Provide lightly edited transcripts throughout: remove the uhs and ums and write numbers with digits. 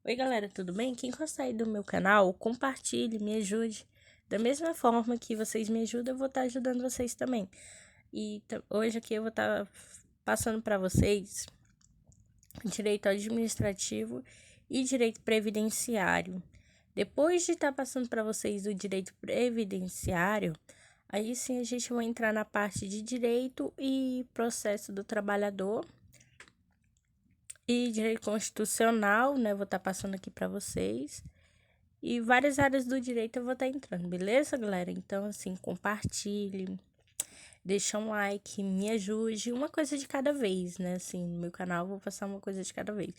Oi galera, tudo bem? Quem gostar aí do meu canal, compartilhe, me ajude. Da mesma forma que vocês me ajudam, eu vou estar ajudando vocês também. E hoje aqui eu vou estar passando para vocês direito administrativo e direito previdenciário. Depois de estar passando para vocês o direito previdenciário, aí sim a gente vai entrar na parte de direito e processo do trabalhador. E direito constitucional, né? Vou estar passando aqui para vocês. E várias áreas do direito eu vou estar entrando, beleza, galera? Então, assim, compartilhe, deixa um like, me ajude. Uma coisa de cada vez, né? Assim, no meu canal eu vou passar uma coisa de cada vez.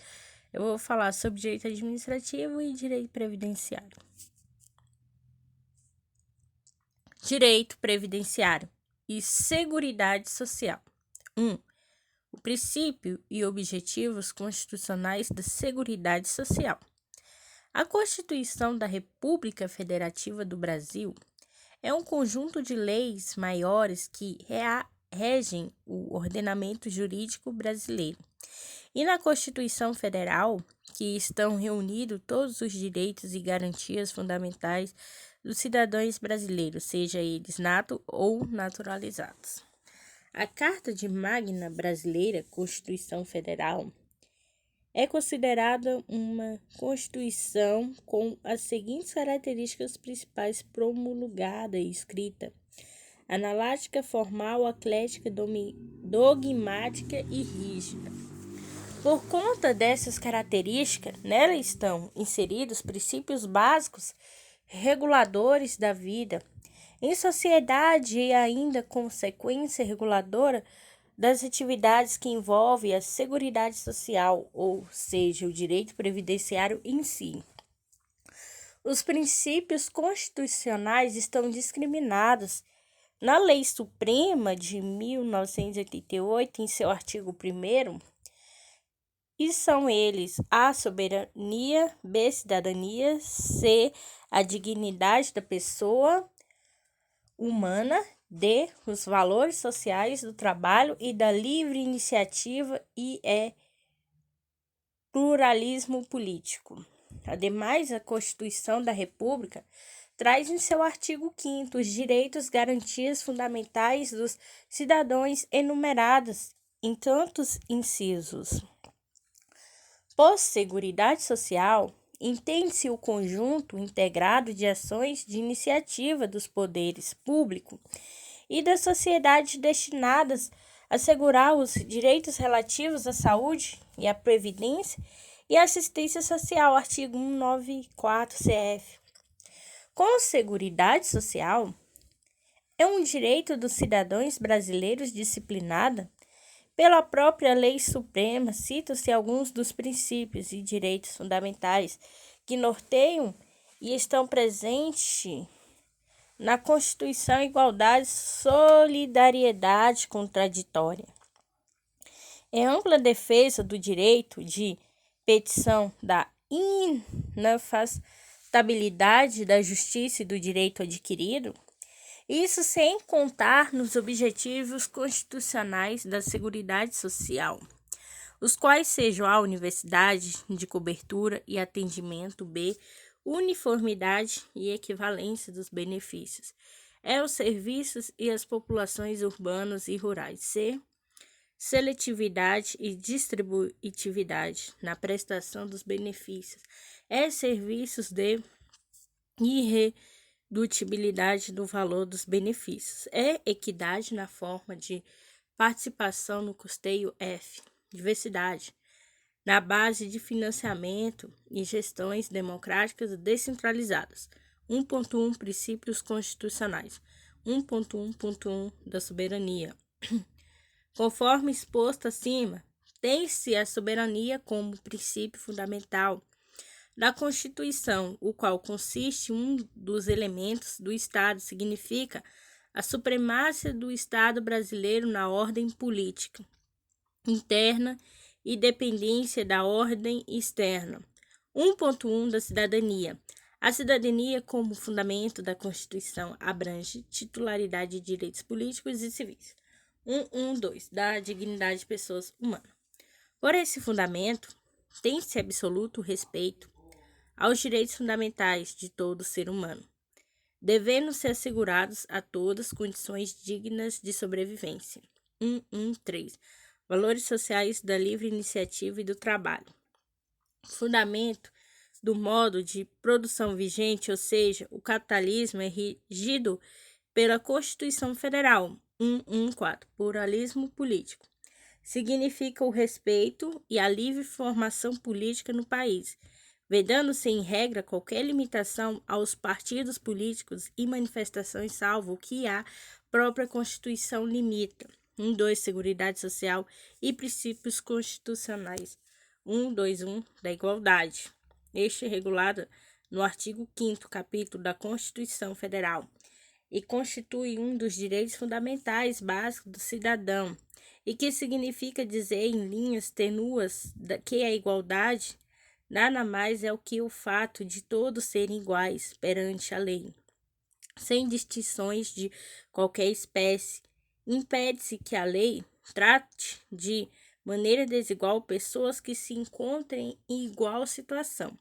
Eu vou falar sobre direito administrativo e direito previdenciário. Direito previdenciário e seguridade social. 1. O princípio e objetivos constitucionais da Seguridade Social. A Constituição da República Federativa do Brasil é um conjunto de leis maiores que regem o ordenamento jurídico brasileiro. E na Constituição Federal, que estão reunidos todos os direitos e garantias fundamentais dos cidadãos brasileiros, seja eles natos ou naturalizados. A Carta de Magna Brasileira, Constituição Federal, é considerada uma Constituição com as seguintes características principais: promulgada e escrita, analítica, formal, eclética, dogmática e rígida. Por conta dessas características, nela estão inseridos princípios básicos reguladores da vida em sociedade e ainda consequência reguladora das atividades que envolvem a seguridade social, ou seja, o direito previdenciário em si. Os princípios constitucionais estão discriminados na Lei Suprema de 1988, em seu artigo 1º, e são eles: A, soberania; B, cidadania; C, a dignidade da pessoa humana; D, os valores sociais do trabalho e da livre iniciativa; e pluralismo político. Ademais, a Constituição da República traz em seu artigo 5º os direitos e garantias fundamentais dos cidadãos enumerados em tantos incisos. Por seguridade social, entende-se o conjunto integrado de ações de iniciativa dos poderes públicos e da sociedade destinadas a assegurar os direitos relativos à saúde e à previdência e assistência social, artigo 194 CF. Com seguridade social, é um direito dos cidadãos brasileiros disciplinada pela própria Lei Suprema. Citam-se alguns dos princípios e direitos fundamentais que norteiam e estão presentes na Constituição: igualdade, solidariedade contraditória. É ampla defesa do direito de petição, da inafastabilidade da justiça e do direito adquirido. Isso sem contar nos objetivos constitucionais da Seguridade Social, os quais sejam a universidade de cobertura e atendimento; B, uniformidade e equivalência dos benefícios; os serviços e as populações urbanas e rurais; C, seletividade e distributividade na prestação dos benefícios; serviços de irredutibilidade do valor dos benefícios; equidade na forma de participação no custeio; F, diversidade na base de financiamento e gestões democráticas descentralizadas. 1.1 Princípios constitucionais. 1.1.1 da soberania. Conforme exposto acima, tem-se a soberania como princípio fundamental da Constituição, o qual consiste um dos elementos do Estado, significa a supremacia do Estado brasileiro na ordem política interna e dependência da ordem externa. 1.1 da cidadania. A cidadania, como fundamento da Constituição, abrange titularidade de direitos políticos e civis. 1.1.2 da dignidade de pessoas humanas. Por esse fundamento, tem-se absoluto respeito aos direitos fundamentais de todo ser humano, devendo ser assegurados a todas condições dignas de sobrevivência. 1.1.3 Valores sociais da livre iniciativa e do trabalho. Fundamento do modo de produção vigente, ou seja, o capitalismo é regido pela Constituição Federal. 1.1.4 Pluralismo político. Significa o respeito e a livre formação política no país, vedando-se em regra qualquer limitação aos partidos políticos e manifestações, salvo o que a própria Constituição limita. 1.2 Seguridade social e princípios constitucionais. 1.2.1 da igualdade. Este é regulado no artigo 5º capítulo da Constituição Federal e constitui um dos direitos fundamentais básicos do cidadão, e que significa dizer em linhas tênues que a igualdade nada mais é o que o fato de todos serem iguais perante a lei, sem distinções de qualquer espécie. Impede-se que a lei trate de maneira desigual pessoas que se encontrem em igual situação.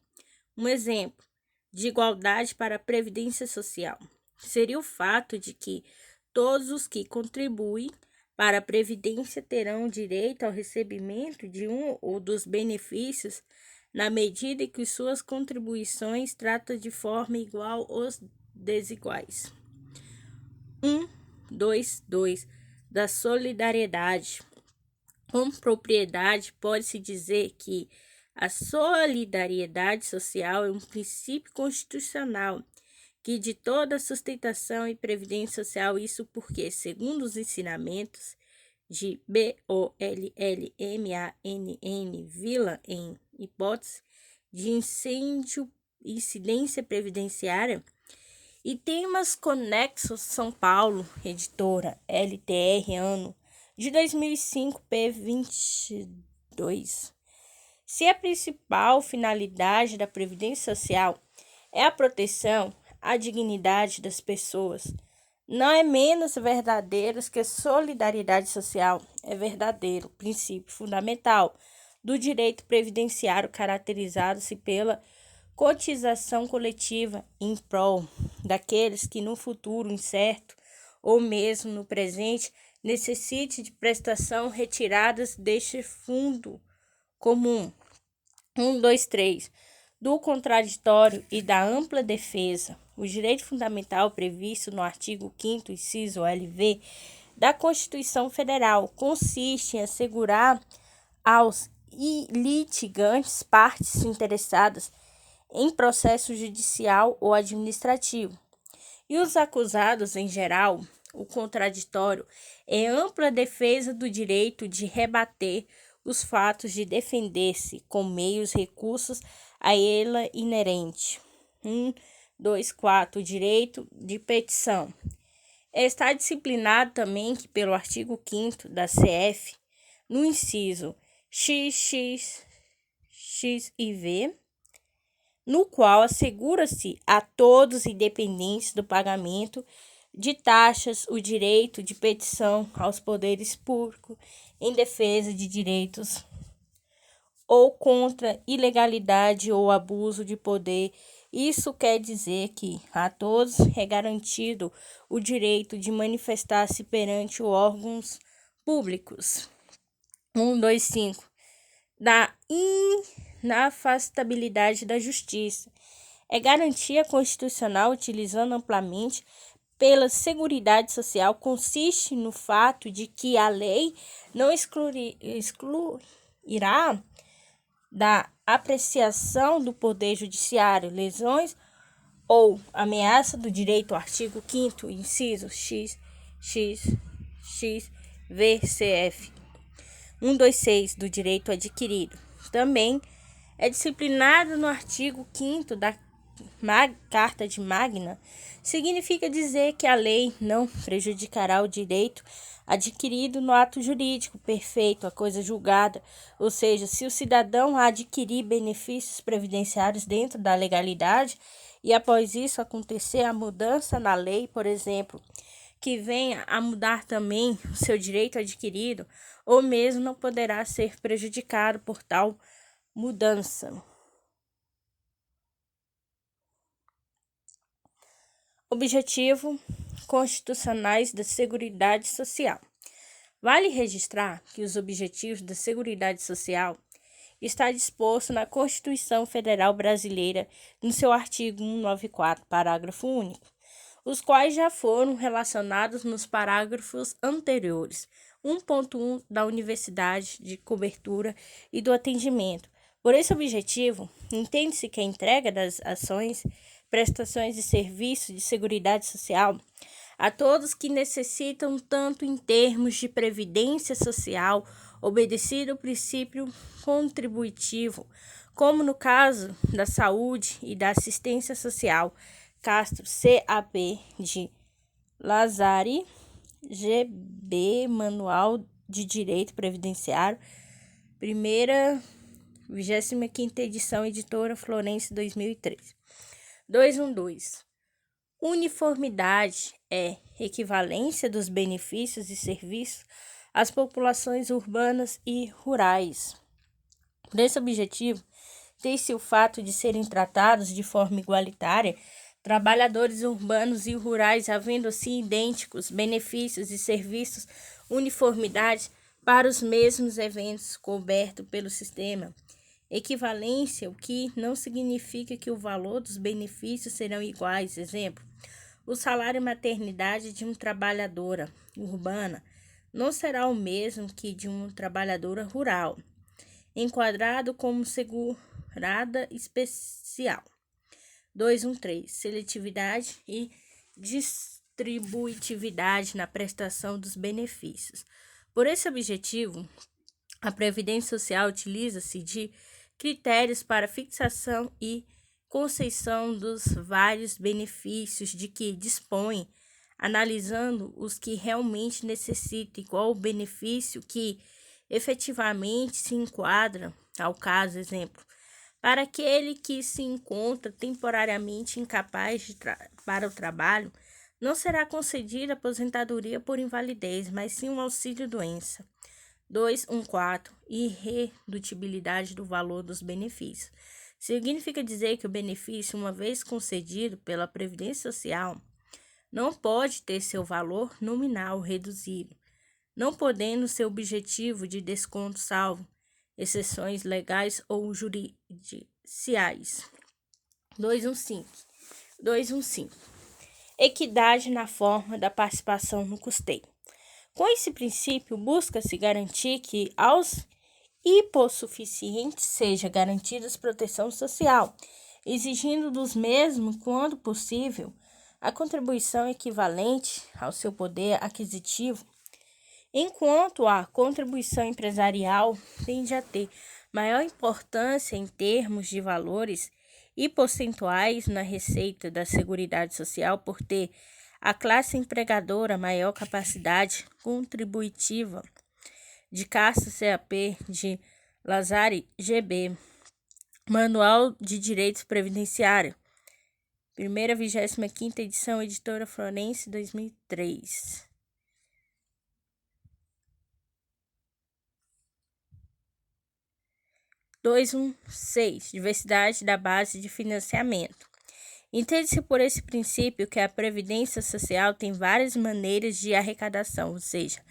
Um exemplo de igualdade para a Previdência Social seria o fato de que todos os que contribuem para a Previdência terão direito ao recebimento de um ou dos benefícios na medida em que suas contribuições tratam de forma igual os desiguais. 1.2.2 da solidariedade. Com propriedade, pode-se dizer que a solidariedade social é um princípio constitucional que de toda a sustentação e previdência social, isso porque, segundo os ensinamentos de Bollmann, Villa, em hipótese de incidência previdenciária, e temas conexos, São Paulo, editora, LTR, ano de 2005, p. 22. Se a principal finalidade da Previdência Social é a proteção à dignidade das pessoas, não é menos verdadeiro que a solidariedade social é verdadeiro princípio fundamental do direito previdenciário, caracterizado-se pela cotização coletiva em prol daqueles que no futuro incerto ou mesmo no presente necessite de prestação retiradas deste fundo comum. 1.2.3 do contraditório e da ampla defesa. O direito fundamental previsto no artigo 5º, inciso LV, da Constituição Federal consiste em assegurar aos litigantes, partes interessadas em processo judicial ou administrativo, e os acusados em geral, o contraditório é ampla defesa do direito de rebater os fatos, de defender-se com meios recursos a ela inerente. 1.2.4 direito de petição. Está disciplinado também que pelo artigo 5º da CF, no inciso XX e V, no qual assegura-se a todos, independentes do pagamento de taxas, o direito de petição aos poderes públicos em defesa de direitos ou contra ilegalidade ou abuso de poder. Isso quer dizer que a todos é garantido o direito de manifestar-se perante órgãos públicos. 1.2.5 da inafastabilidade da justiça. É garantia constitucional utilizando amplamente pela Seguridade Social, consiste no fato de que a lei não excluirá da apreciação do Poder Judiciário lesões ou ameaça do direito, artigo 5º, inciso X, VCF. 1.2.6 do direito adquirido. Também é disciplinado no artigo 5º da Carta de Magna. Significa dizer que a lei não prejudicará o direito adquirido no ato jurídico perfeito, a coisa julgada, ou seja, se o cidadão adquirir benefícios previdenciários dentro da legalidade e após isso acontecer a mudança na lei, por exemplo, que venha a mudar também o seu direito adquirido, ou mesmo não poderá ser prejudicado por tal mudança. Objetivo constitucionais da Seguridade Social. Vale registrar que os objetivos da Seguridade Social está disposto na Constituição Federal Brasileira, no seu artigo 194, parágrafo único, os quais já foram relacionados nos parágrafos anteriores. 1.1 da Universidade de Cobertura e do Atendimento. Por esse objetivo, entende-se que a entrega das ações, prestações e serviços de seguridade social a todos que necessitam, tanto em termos de previdência social, obedecido ao princípio contributivo, como no caso da saúde e da assistência social, Castro CAP de Lazari, GB, Manual de Direito Previdenciário, primeira, 25ª edição, editora Florence, 2013. 212. Uniformidade é equivalência dos benefícios e serviços às populações urbanas e rurais. Por esse objetivo, tem-se o fato de serem tratados de forma igualitária trabalhadores urbanos e rurais, havendo assim idênticos benefícios e serviços, uniformidade para os mesmos eventos cobertos pelo sistema. Equivalência, o que não significa que o valor dos benefícios serão iguais. Exemplo, o salário maternidade de uma trabalhadora urbana não será o mesmo que de uma trabalhadora rural, enquadrado como segurada especial. 213. Seletividade e distributividade na prestação dos benefícios. Por esse objetivo, a Previdência Social utiliza-se de critérios para fixação e concessão dos vários benefícios de que dispõe, analisando os que realmente necessitam e qual o benefício que efetivamente se enquadra ao caso. Exemplo, para aquele que se encontra temporariamente incapaz para o trabalho, não será concedida aposentadoria por invalidez, mas sim um auxílio-doença. 214. Irredutibilidade do valor dos benefícios. Significa dizer que o benefício, uma vez concedido pela Previdência Social, não pode ter seu valor nominal reduzido, não podendo ser objetivo de desconto salvo exceções legais ou judiciais. 215. Equidade na forma da participação no custeio. Com esse princípio, busca-se garantir que aos hipossuficientes seja garantida proteção social, exigindo dos mesmos, quando possível, a contribuição equivalente ao seu poder aquisitivo, enquanto a contribuição empresarial tende a ter maior importância em termos de valores e percentuais na receita da Seguridade Social por ter a classe empregadora maior capacidade contributiva. De Castro CAP de Lazari, GB, Manual de Direito Previdenciário, primeira, 25ª edição, editora Florence, 2003. 216. Diversidade da base de financiamento. Entende-se por esse princípio que a Previdência Social tem várias maneiras de arrecadação, ou seja,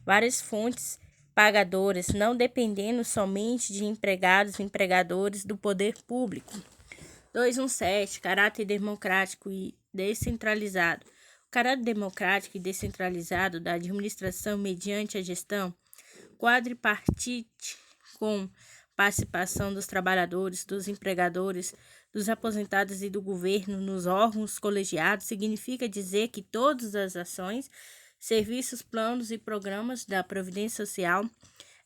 várias fontes pagadoras, não dependendo somente de empregados e empregadores do poder público. 217. Caráter democrático e descentralizado. O caráter democrático e descentralizado da administração mediante a gestão quadripartite com participação dos trabalhadores, dos empregadores, dos aposentados e do governo nos órgãos colegiados significa dizer que todas as ações, serviços, planos e programas da Previdência Social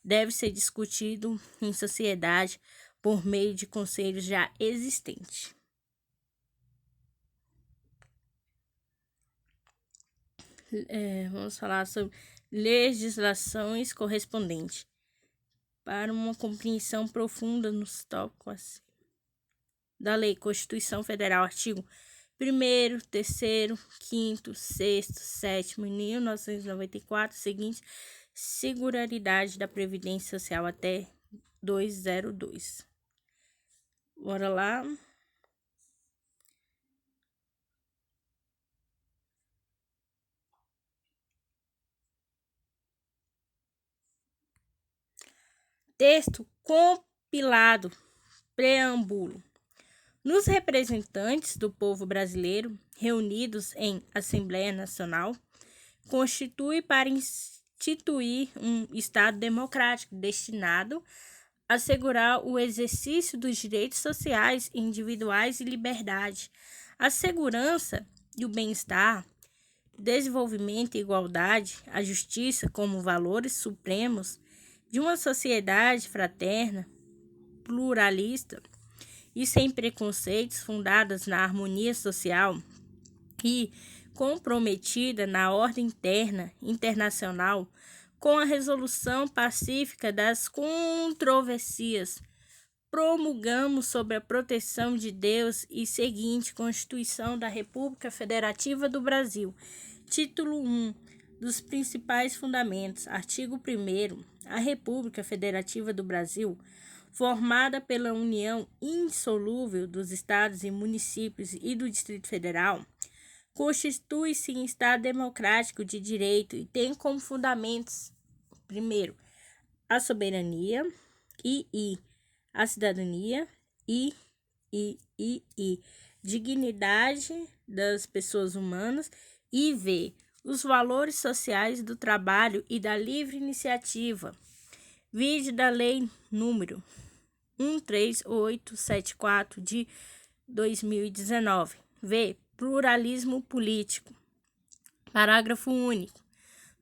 devem ser discutidos em sociedade por meio de conselhos já existentes. Vamos falar sobre legislações correspondentes para uma compreensão profunda nos tópicos da Lei Constituição Federal, artigo 1º, 3º, 5º, 6º, 7º, 1994, seguinte, seguraridade da Previdência Social até 202. Bora lá. Texto compilado. Preâmbulo. Nos representantes do povo brasileiro, reunidos em Assembleia Nacional, constitui para instituir um Estado democrático destinado a assegurar o exercício dos direitos sociais, individuais e liberdade, a segurança e o bem-estar, desenvolvimento e igualdade, a justiça como valores supremos de uma sociedade fraterna, pluralista e sem preconceitos, fundadas na harmonia social e comprometida na ordem interna internacional com a resolução pacífica das controvérsias. Promulgamos sob a proteção de Deus e seguinte Constituição da República Federativa do Brasil. Título 1 dos principais fundamentos. Artigo 1º. A República Federativa do Brasil, formada pela união indissolúvel dos estados e municípios e do Distrito Federal, constitui-se em Estado democrático de direito e tem como fundamentos, primeiro, a soberania e a cidadania e dignidade das pessoas humanas e os valores sociais do trabalho e da livre iniciativa. Vide da Lei número 13874 de 2019. Pluralismo político. Parágrafo único.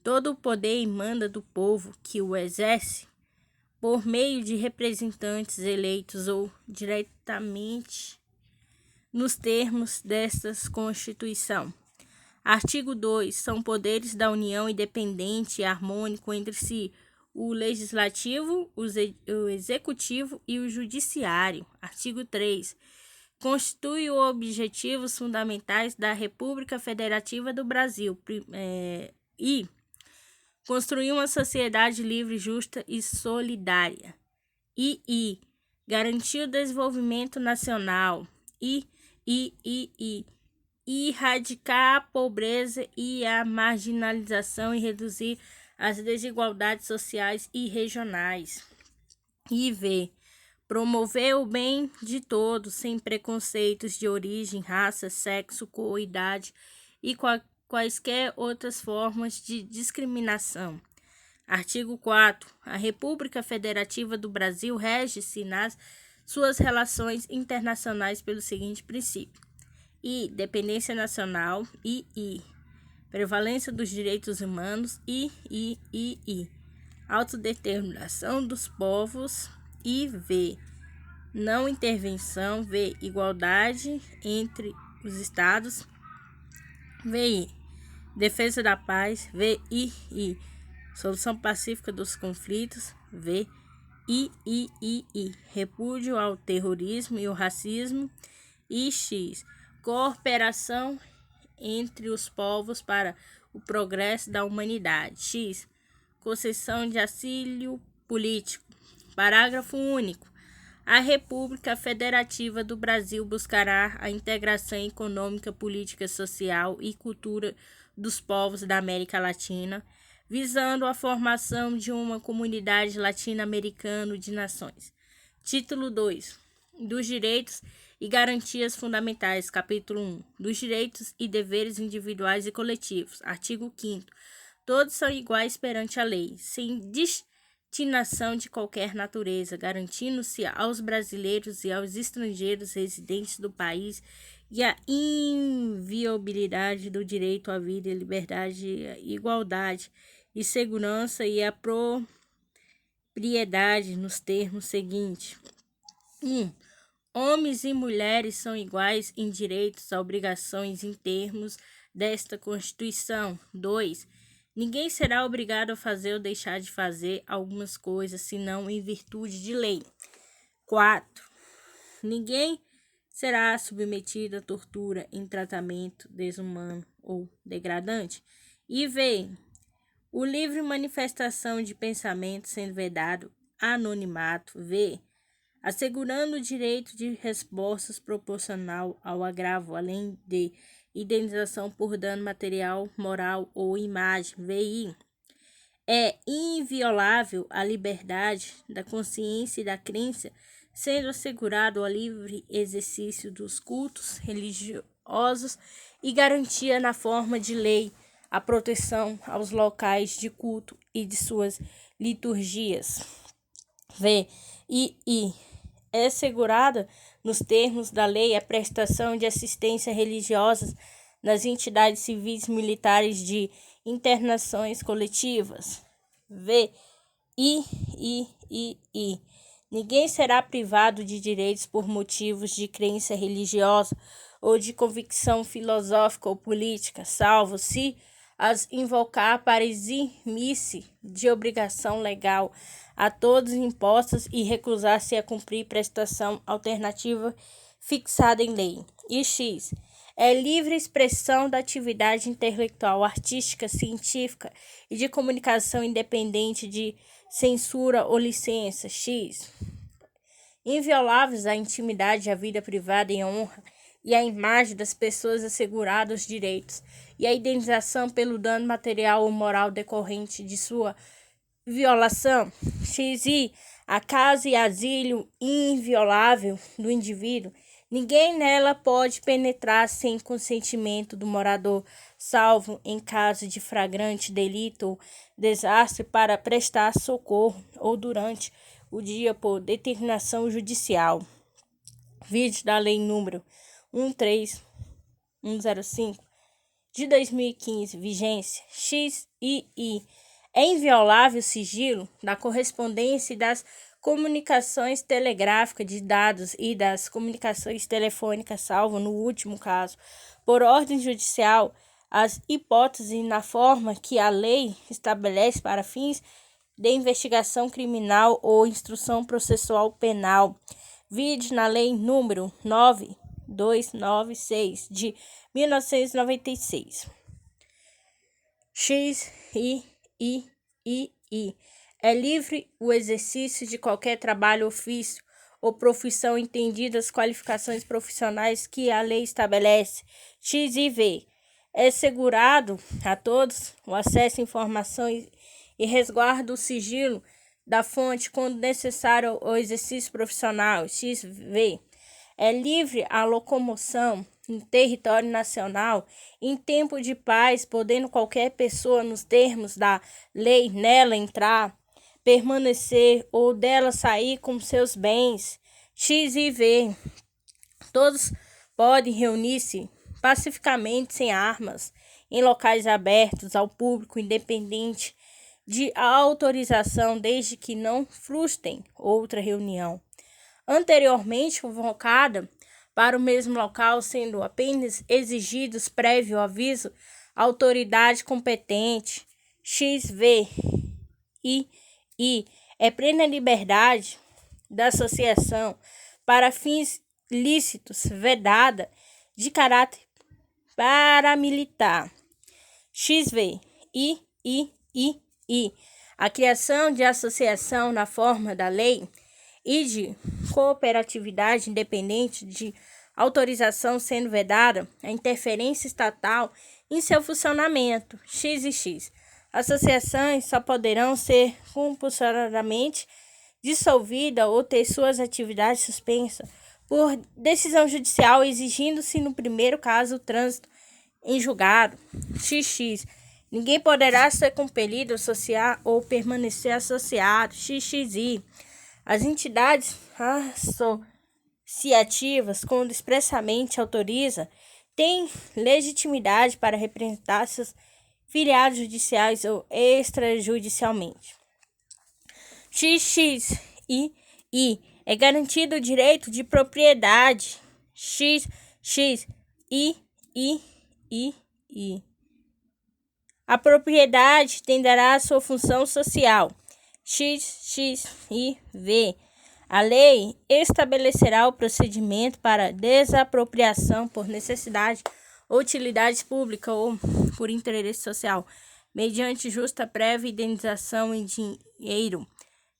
Todo o poder emana do povo que o exerce por meio de representantes eleitos ou diretamente nos termos desta Constituição. Artigo 2. São poderes da União independente e harmônico entre si, o Legislativo, o Executivo e o Judiciário. Artigo 3. Constitui os objetivos fundamentais da República Federativa do Brasil e construir uma sociedade livre, justa e solidária e garantir o desenvolvimento nacional e erradicar a pobreza e a marginalização e reduzir as desigualdades sociais e regionais e promover o bem de todos, sem preconceitos de origem, raça, sexo, cor, idade e quaisquer outras formas de discriminação. Artigo 4. A República Federativa do Brasil rege-se nas suas relações internacionais pelo seguinte princípio: dependência nacional e prevalência dos direitos humanos e autodeterminação dos povos e não intervenção, igualdade entre os estados, defesa da paz, solução pacífica dos conflitos, repúdio ao terrorismo e ao racismo, cooperação entre os povos para o progresso da humanidade, concessão de asilo político. Parágrafo único. A República Federativa do Brasil buscará a integração econômica, política, social e cultura dos povos da América Latina, visando a formação de uma comunidade latino-americana de nações. Título 2. Dos direitos e garantias fundamentais. Capítulo 1. Dos direitos e deveres individuais e coletivos. Artigo 5º. Todos são iguais perante a lei, sem distinção de qualquer natureza, garantindo-se aos brasileiros e aos estrangeiros residentes do país e a inviolabilidade do direito à vida, liberdade, igualdade e segurança e a propriedade nos termos seguintes: 1. Homens e mulheres são iguais em direitos e obrigações em termos desta Constituição. 2. Ninguém será obrigado a fazer ou deixar de fazer algumas coisas, senão em virtude de lei. 4. Ninguém será submetido a tortura em tratamento desumano ou degradante. E o livre manifestação de pensamento sendo vedado anonimato. Assegurando o direito de respostas proporcional ao agravo, além de indenização por dano material, moral ou imagem. É inviolável a liberdade da consciência e da crença, sendo assegurado o livre exercício dos cultos religiosos e garantia na forma de lei a proteção aos locais de culto e de suas liturgias. É assegurada nos termos da lei a prestação de assistência religiosa nas entidades civis militares de internações coletivas. Ninguém será privado de direitos por motivos de crença religiosa ou de convicção filosófica ou política, salvo se as invocar para eximir-se de obrigação legal a todos impostos e recusar-se a cumprir prestação alternativa fixada em lei. E X é livre expressão da atividade intelectual, artística, científica e de comunicação independente de censura ou licença. X. Invioláveis a intimidade, a vida privada e a honra e a imagem das pessoas, assegurados os direitos e a indenização pelo dano material ou moral decorrente de sua violação. XI. A casa e asilo inviolável do indivíduo. Ninguém nela pode penetrar sem consentimento do morador, salvo em caso de flagrante delito ou desastre, para prestar socorro ou durante o dia por determinação judicial. Vídeo da Lei número 13105 de 2015, vigência. XII. É inviolável o sigilo da correspondência e das comunicações telegráficas de dados e das comunicações telefônicas, salvo no último caso, por ordem judicial, as hipóteses na forma que a lei estabelece para fins de investigação criminal ou instrução processual penal. Vide na Lei número 9296 de 1996. XIII. É livre o exercício de qualquer trabalho, ofício ou profissão, entendidas as qualificações profissionais que a lei estabelece. XIV. É assegurado a todos o acesso à informação e resguardo o sigilo da fonte quando necessário ao exercício profissional. XV. É livre a locomoção no território nacional em tempo de paz, podendo qualquer pessoa, nos termos da lei, nela entrar, permanecer ou dela sair com seus bens. XIV. Todos podem reunir-se pacificamente sem armas em locais abertos ao público, independente de autorização, desde que não frustrem outra reunião anteriormente convocada para o mesmo local, sendo apenas exigidos prévio aviso à autoridade competente. XVII. É plena liberdade da associação para fins lícitos, vedada, de caráter paramilitar. XVI. A criação de associação na forma da lei e de cooperatividade independente de autorização, sendo vedada a interferência estatal em seu funcionamento. XX. Associações só poderão ser compulsoriamente dissolvidas ou ter suas atividades suspensas por decisão judicial, exigindo-se no primeiro caso o trânsito em julgado. XX. Ninguém poderá ser compelido a associar ou permanecer associado. XXI. As entidades associativas, quando expressamente autoriza, têm legitimidade para representar seus filiados judiciais ou extrajudicialmente. XXII. É garantido o direito de propriedade. XXII. A propriedade tenderá à sua função social. XXIV. A lei estabelecerá o procedimento para desapropriação por necessidade ou utilidade pública ou por interesse social, mediante justa prévia indenização em dinheiro,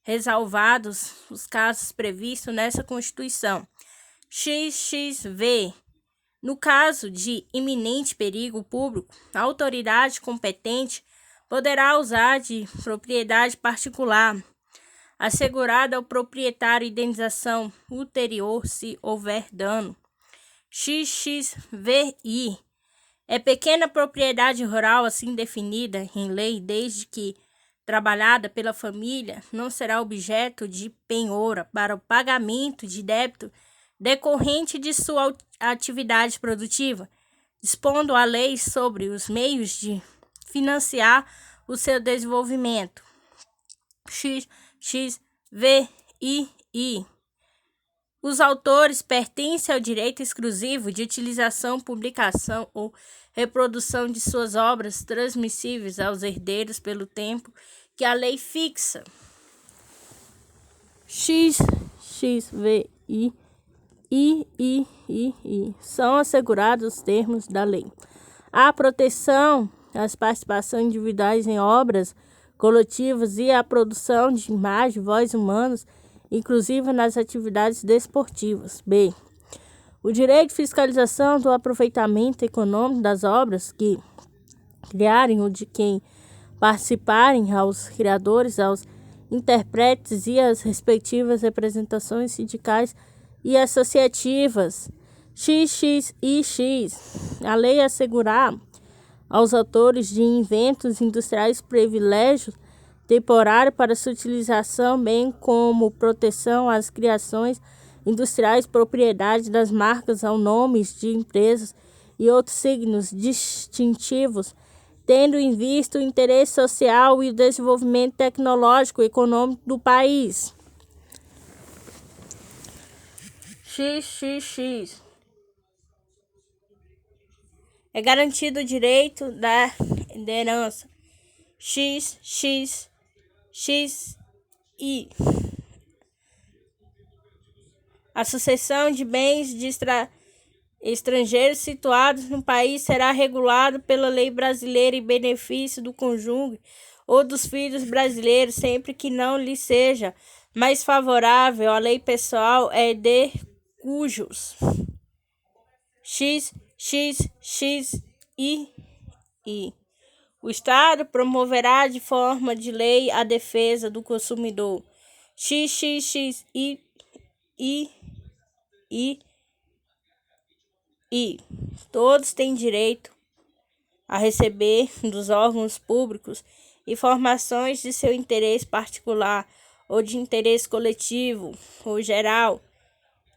ressalvados os casos previstos nessa Constituição. XXV. No caso de iminente perigo público, a autoridade competente poderá usar de propriedade particular, assegurada ao proprietário indenização ulterior se houver dano. XXVI é pequena propriedade rural assim definida em lei, desde que trabalhada pela família, não será objeto de penhora para o pagamento de débito decorrente de sua atividade produtiva, dispondo a lei sobre os meios de financiar o seu desenvolvimento. XXVII. Os autores pertencem ao direito exclusivo de utilização, publicação ou reprodução de suas obras transmissíveis aos herdeiros pelo tempo que a lei fixa. XXVI são assegurados os termos da lei. A proteção às participações individuais em obras coletivas e a produção de imagem e voz humanos, inclusive nas atividades desportivas. B. O direito de fiscalização do aproveitamento econômico das obras que criarem ou de quem participarem, aos criadores, aos intérpretes e às respectivas representações sindicais e associativas. XXIX. A lei assegurar aos autores de inventos industriais privilégios temporários para sua utilização, bem como proteção às criações industriais, propriedade das marcas ou nomes de empresas e outros signos distintivos, tendo em vista o interesse social e o desenvolvimento tecnológico e econômico do país. XXX. É garantido o direito da herança. XXXI. A sucessão de bens de estrangeiros situados no país será regulado pela lei brasileira em benefício do cônjuge ou dos filhos brasileiros, sempre que não lhe seja mais favorável a lei pessoal é de cujos. XXXI. O Estado promoverá de forma de lei a defesa do consumidor. XXXI. Todos têm direito a receber dos órgãos públicos informações de seu interesse particular ou de interesse coletivo ou geral,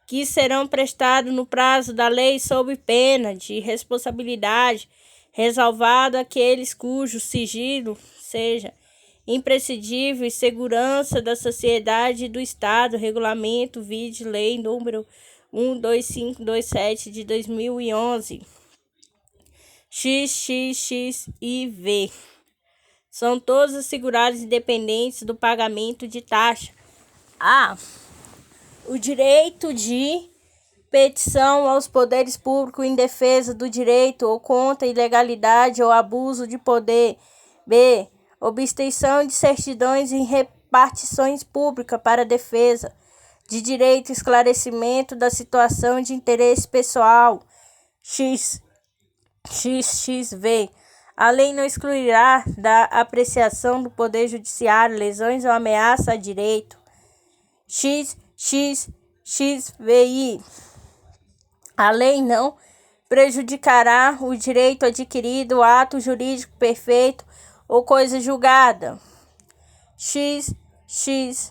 que serão prestados no prazo da lei sob pena de responsabilidade, ressalvado aqueles cujo sigilo seja imprescindível e segurança da sociedade e do Estado, regulamento, vide lei número 12527 de 2011. XXXIV. São todos assegurados independentes do pagamento de taxa. A. O direito de petição aos poderes públicos em defesa do direito ou contra a ilegalidade ou abuso de poder. B. Obtenção de certidões em repartições públicas para a defesa de direito e esclarecimento da situação de interesse pessoal. XXV. A lei não excluirá da apreciação do Poder Judiciário lesões ou ameaça a direito. XXVI. A lei não prejudicará o direito adquirido, ato jurídico perfeito ou coisa julgada. XXVI.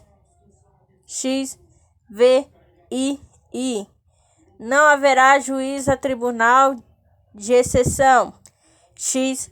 Não haverá juiz a tribunal de exceção. XXXVI.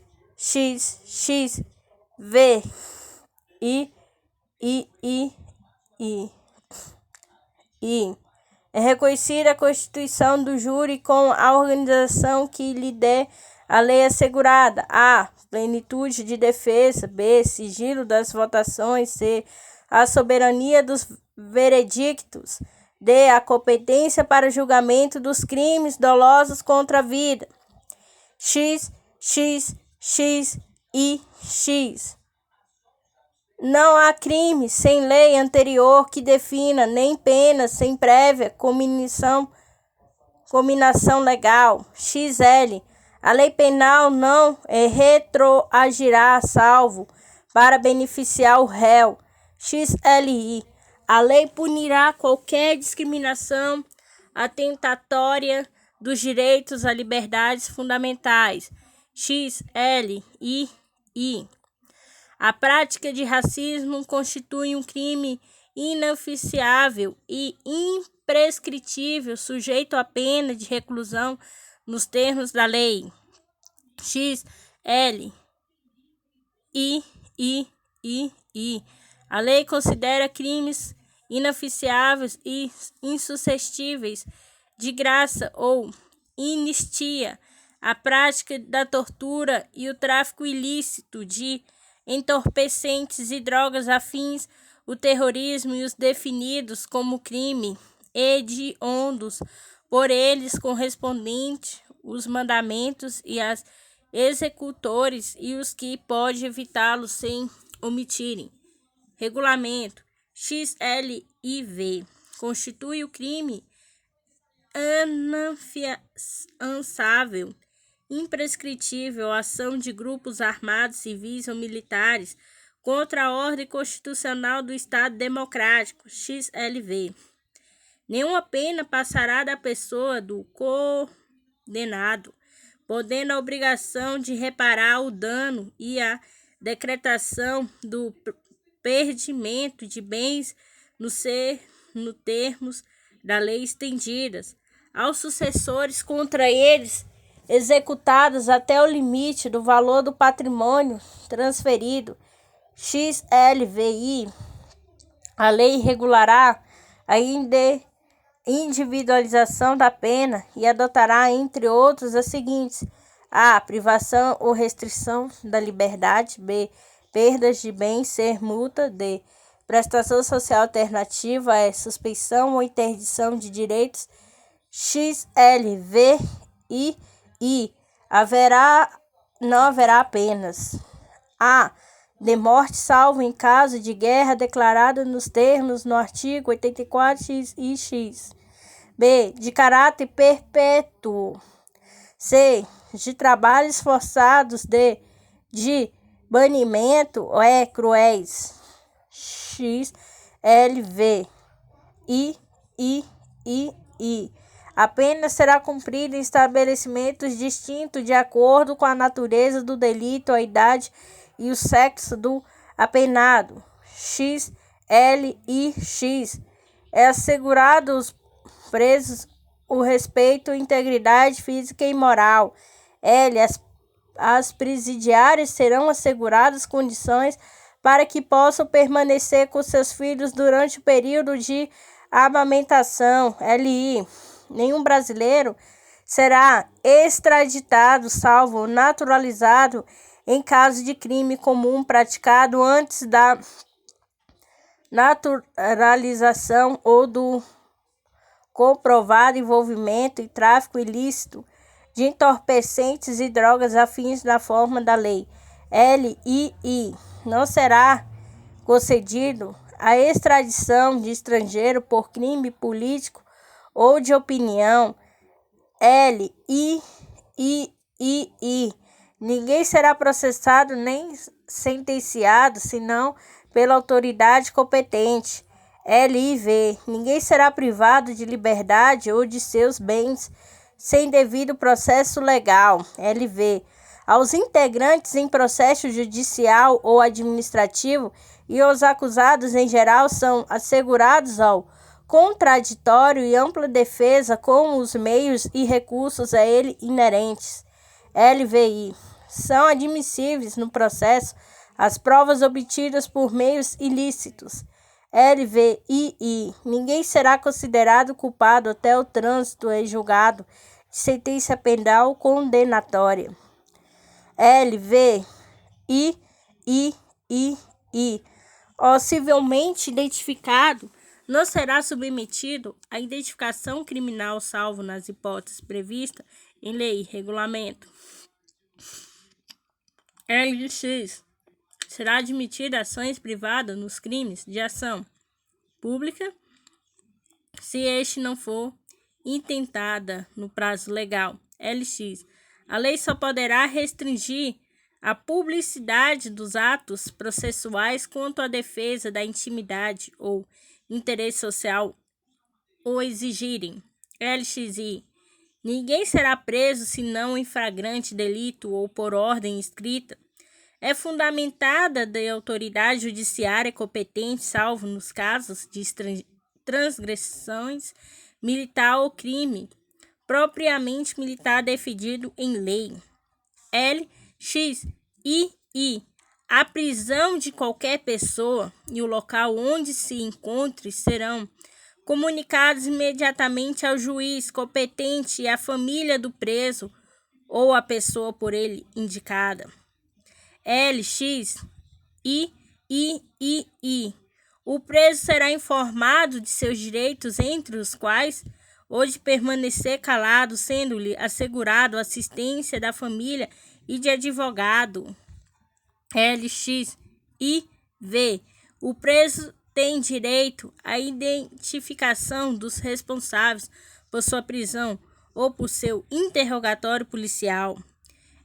É reconhecida a constituição do júri com a organização que lhe der a lei assegurada. A. Plenitude de defesa. B. Sigilo das votações. C. A soberania dos veredictos. D. A competência para julgamento dos crimes dolosos contra a vida. XXXIX. Não há crime sem lei anterior que defina, nem pena sem prévia cominação legal. XL. A lei penal não retroagirá, salvo para beneficiar o réu. XLI. A lei punirá qualquer discriminação atentatória dos direitos a liberdades fundamentais. XLII. A prática de racismo constitui um crime inafiançável e imprescritível, sujeito à pena de reclusão nos termos da lei. XLII. A lei considera crimes inafiançáveis e insuscetíveis de graça ou anistia a prática da tortura e o tráfico ilícito de entorpecentes e drogas afins, o terrorismo e os definidos como crime hediondos por eles correspondente os mandamentos e as executores e os que pode evitá-los sem omitirem. Regulamento XLIV constitui o crime inafiançável, imprescritível, ação de grupos armados, civis ou militares contra a ordem constitucional do Estado Democrático. XLV. Nenhuma pena passará da pessoa do condenado, podendo a obrigação de reparar o dano e a decretação do perdimento de bens no termos da lei estendidas aos sucessores contra eles executados até o limite do valor do patrimônio transferido. XLVI. A lei regulará a individualização da pena e adotará, entre outros, as seguintes: a. Privação ou restrição da liberdade. B. Perdas de bens. C. Multa. D. Prestação social alternativa. E. Suspensão ou interdição de direitos. XLVI. Não haverá penas. A. De morte, salvo em caso de guerra declarado nos termos no artigo 84x e x. B. De caráter perpétuo. C. De trabalhos forçados. D. De banimento ou cruéis. XLV. A pena será cumprida em estabelecimentos distintos de acordo com a natureza do delito, a idade e o sexo do apenado. XLIX. É assegurado aos presos o respeito à integridade física e moral. L. As presidiárias serão asseguradas condições para que possam permanecer com seus filhos durante o período de amamentação. LI. Nenhum brasileiro será extraditado, salvo naturalizado, em caso de crime comum praticado antes da naturalização ou do comprovado envolvimento em tráfico ilícito de entorpecentes e drogas afins da forma da lei. LII. Não será concedido a extradição de estrangeiro por crime político ou de opinião. LIII. Ninguém será processado nem sentenciado, senão pela autoridade competente. LIV. Ninguém será privado de liberdade ou de seus bens sem devido processo legal. LV. Aos integrantes em processo judicial ou administrativo e aos acusados em geral são assegurados ao contraditório e ampla defesa com os meios e recursos a ele inerentes. LVI. São admissíveis no processo as provas obtidas por meios ilícitos. LVII. Ninguém será considerado culpado até o trânsito em julgado de sentença penal condenatória. LVIII. O civilmente identificado não será submetido à identificação criminal, salvo nas hipóteses previstas em lei e regulamento. LX. Será admitida ações privadas nos crimes de ação pública, se este não for intentada no prazo legal. LX. A lei só poderá restringir a publicidade dos atos processuais quanto à defesa da intimidade ou interesse social o exigirem. LXI. Ninguém será preso senão em flagrante delito ou por ordem escrita. É fundamentada da autoridade judiciária competente, salvo nos casos de transgressões militar ou crime propriamente militar definido em lei. LXII. A prisão de qualquer pessoa e o local onde se encontre serão comunicados imediatamente ao juiz competente e à família do preso ou à pessoa por ele indicada. LXIII. O preso será informado de seus direitos, entre os quais o de permanecer calado, sendo-lhe assegurado assistência da família e de advogado. LXIV. O preso tem direito à identificação dos responsáveis por sua prisão ou por seu interrogatório policial.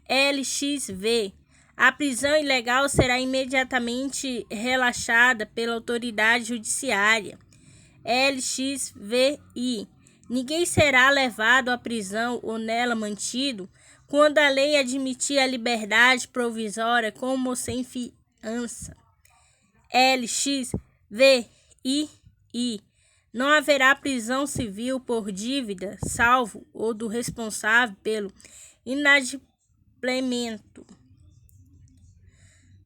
LXV. A prisão ilegal será imediatamente relaxada pela autoridade judiciária. LXVI. Ninguém será levado à prisão ou nela mantido quando a lei admitir a liberdade provisória como sem fiança. LXVII. Não haverá prisão civil por dívida, salvo ou do responsável pelo inadimplemento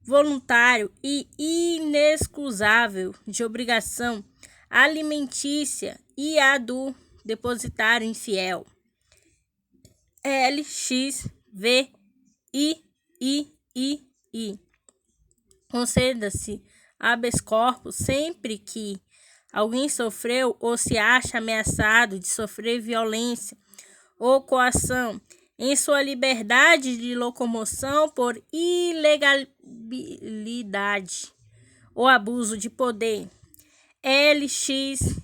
voluntário e inexcusável de obrigação alimentícia e a do depositário infiel. LXVIII. Conceda-se habeas corpus sempre que alguém sofreu ou se acha ameaçado de sofrer violência ou coação em sua liberdade de locomoção por ilegalidade ou abuso de poder. LXIX.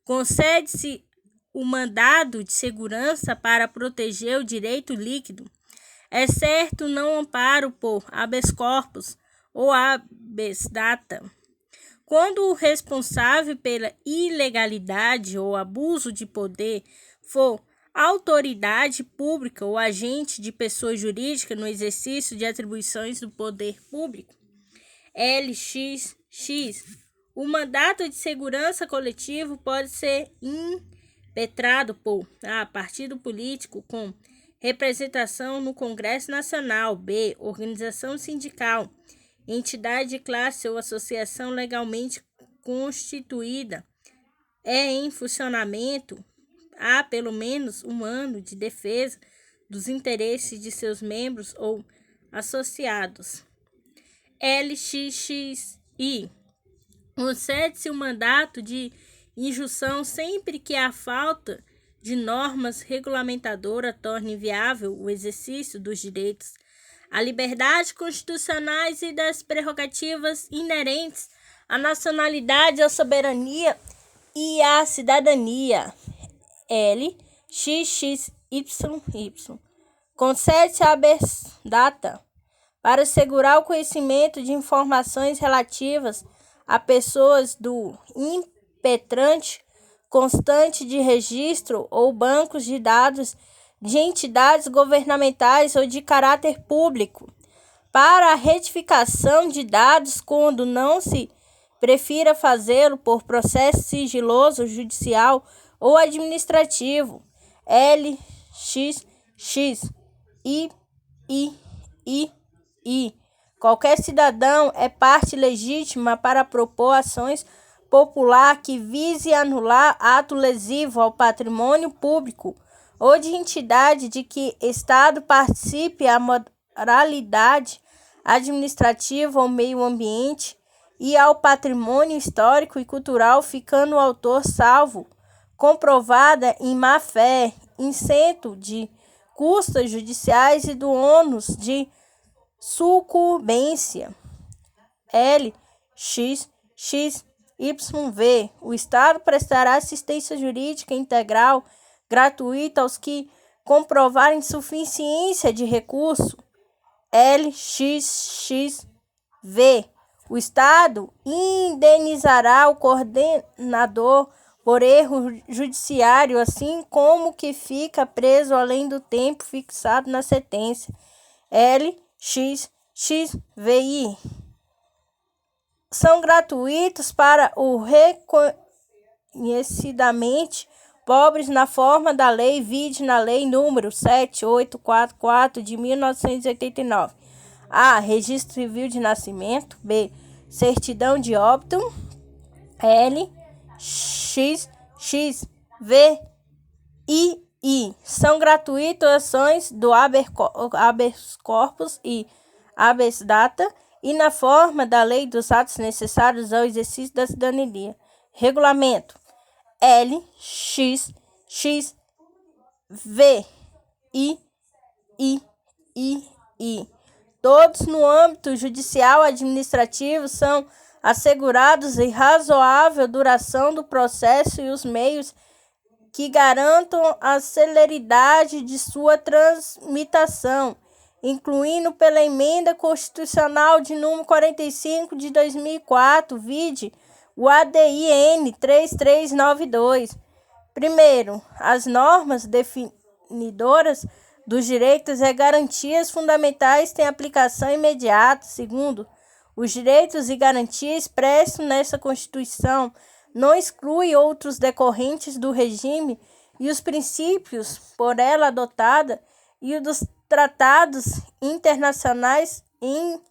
Concede-se o mandado de segurança para proteger o direito líquido, exceto não amparo por habeas corpus ou habeas data, quando o responsável pela ilegalidade ou abuso de poder for autoridade pública ou agente de pessoa jurídica no exercício de atribuições do poder público. LXX. O mandato de segurança coletivo pode ser impetrado por A. Partido político com representação no Congresso Nacional. B. Organização sindical, entidade de classe ou associação legalmente constituída em funcionamento há pelo menos um ano de defesa dos interesses de seus membros ou associados. LXXI. Concede-se o mandato de injunção sempre que a falta de normas regulamentadoras torne inviável o exercício dos direitos, a liberdade constitucionais e das prerrogativas inerentes à nacionalidade, à soberania e à cidadania. LXXYY. Concede-se habeas data para assegurar o conhecimento de informações relativas a pessoas do impetrante constante de registro ou bancos de dados de entidades governamentais ou de caráter público, para a retificação de dados quando não se prefira fazê-lo por processo sigiloso judicial ou administrativo. LXXII. Qualquer cidadão é parte legítima para propor ações popular que vise anular ato lesivo ao patrimônio público ou de entidade de que Estado participe a moralidade administrativa ao meio ambiente e ao patrimônio histórico e cultural, ficando o autor salvo, comprovada em má-fé, isento de custas judiciais e do ônus de sucumbência. LXXYV. O Estado prestará assistência jurídica integral gratuita aos que comprovar insuficiência de recurso, LXXV, o Estado indenizará o coordenador por erro judiciário, assim como que fica preso além do tempo fixado na sentença, LXXVI. São gratuitos para o reconhecidamente pobres na forma da lei, vide na Lei nº 7844 de 1989. A. Registro Civil de Nascimento. B. Certidão de óbito. LXXVI. São gratuitas ações do habeas corpus e habeas data e na forma da lei dos atos necessários ao exercício da cidadania. Regulamento LXXVI. Todos no âmbito judicial administrativo são assegurados em razoável duração do processo e os meios que garantam a celeridade de sua tramitação, incluindo pela Emenda Constitucional de número 45 de 2004, vide o ADI-N 3392. Primeiro, as normas definidoras dos direitos e garantias fundamentais têm aplicação imediata. Segundo, os direitos e garantias expressos nessa Constituição não excluem outros decorrentes do regime e os princípios por ela adotada e dos tratados internacionais em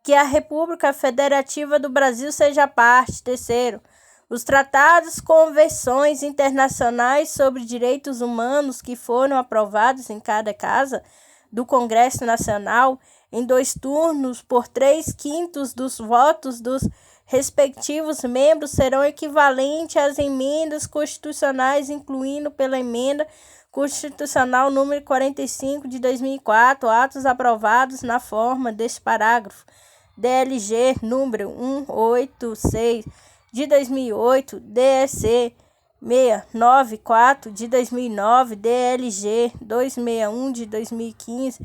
que a República Federativa do Brasil seja parte. Terceiro, os tratados, convenções internacionais sobre direitos humanos que foram aprovados em cada casa do Congresso Nacional em 2 turnos por 3/5 dos votos dos respectivos membros serão equivalentes às emendas constitucionais, incluindo pela Emenda Constitucional número 45 de 2004, atos aprovados na forma deste parágrafo. DLG número 186 de 2008, DEC 694 de 2009, DLG 261 de 2015,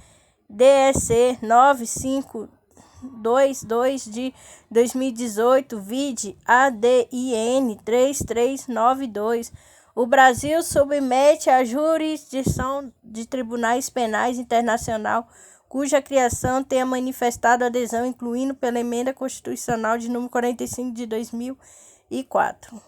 DEC 9522 de 2018, vide ADI-N 3392. O Brasil submete à jurisdição de tribunais penais internacional, cuja criação tenha manifestado adesão, incluindo pela Emenda Constitucional de número 45 de 2004.